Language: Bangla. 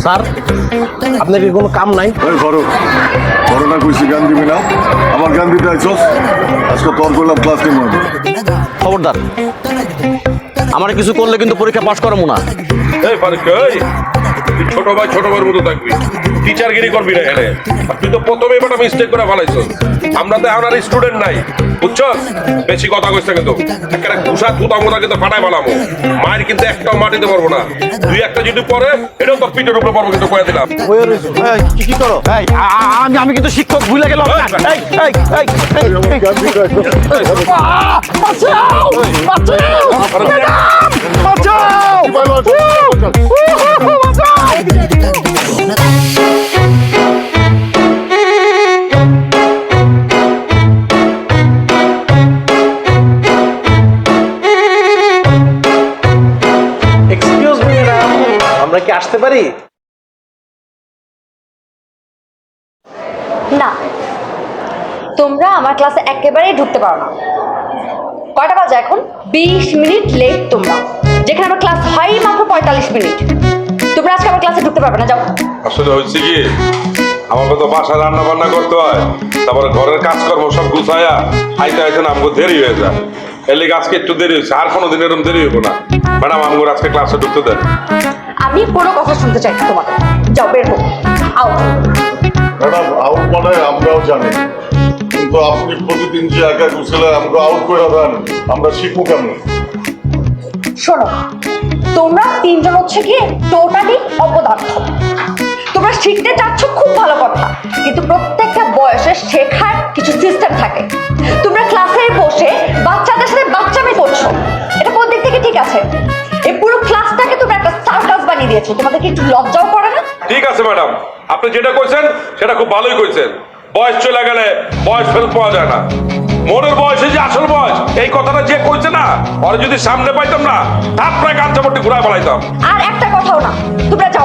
স্যার আপনার কি কোনো কাম নাই? করোনা কইছি গান দিবি না, আমার গান দিতে আইছস। আজকে তোর করলাম ক্লাস নিব। খবরদার, আমার কিছু করলে কিন্তু পরীক্ষা পাস করবো না। এই ফারুক, এই তুই ছোট ভাইয়ের মতো থাকবি, টিচারগিরি করবি না এখানে। আর তুই তো প্রথমে একটা মিস্টেক করে ফেলাইছস। আমরা তো এখন আর স্টুডেন্ট নাই, বুঝছস? বেশি কথা কইছ কিন্তু একটা ঘুষা থুতামোটা কিন্তু ফাটাই ফেলামো। মায়ের কিন্তু একটাও মাটিতে পারবো না। দুই একটা যদি পরে এটাও তোর পিঠের উপরে পড়বো কিন্তু কয়ে দিলাম। কি করো? আমি কিন্তু শিক্ষক ভুলে গেলাম। এক্সকিউজ মি ম্যাডাম, আমরা কি আসতে পারি? না, তোমরা আমার ক্লাসে একেবারেই ঢুকতে পারো না। কয়টা বাজে এখন? 20 মিনিট লেট তোমরা, যেখানে আমার ক্লাস হয় মাত্র 45 মিনিট। তোমরা আজকে আমার ক্লাসে ঢুকতে পারবে না, যাও। আসলে হচ্ছে কি, আমাকে তো বাসায় রান্না বান্না করতে হয়, তারপরে ঘরের কাজকর্ম সব গুছায়া আইতে আইতে না আমাকে দেরি হয়ে যায়। এর লিগে আজকে একটু দেরি হয়েছে, আর কোনোদিন এরকম দেরি হইব না। ম্যাডাম আমাকে আজকে ক্লাসে ঢুকতে দেন। আমি কোনো কথা শুনতে চাই না তোমাদের, যাও বের হো, আউট। ম্যাডাম আউট মানে আমরাও জানি, কিন্তু আপনি প্রতিদিন যে একা গুছলে আমাকে আউট করে দেন, আমরা শিখবো কেমন? শোনো, তোমরা তিনজন হচ্ছে কি টোটালি অপদার্থ। তোমরা শিখতে চাচ্ছ, খুব ভালো কথা, কিন্তু প্রত্যেকটা বয়সে শেখার কিছু সিস্টেম থাকে। তোমরা ক্লাসে বসে বাচ্চাদের সাথে বাচ্চামি করছো, এটা কোন দিক থেকে ঠিক আছে? এই পুরো ক্লাসটাকে তোমরা একটা সার্কাস বানিয়ে দিয়েছো। তোমাদের কি একটু লজ্জাও করে না? ঠিক আছে ম্যাডাম, আপনি যেটা কইছেন সেটা খুব ভালোই কইছেন। বয়স চলে গেলে বয়স ফেরত পাওয়া যায় না। মনের বয়সে যে আসল বয়স, এই কথাটা যে কইছে না, ওরা যদি সামনে পাইতাম না, তার প্রায় কাঞ্চাপট্টি ঘুরায় ফেলাইতাম। আর একটা কথাও না, তোমরা যাও।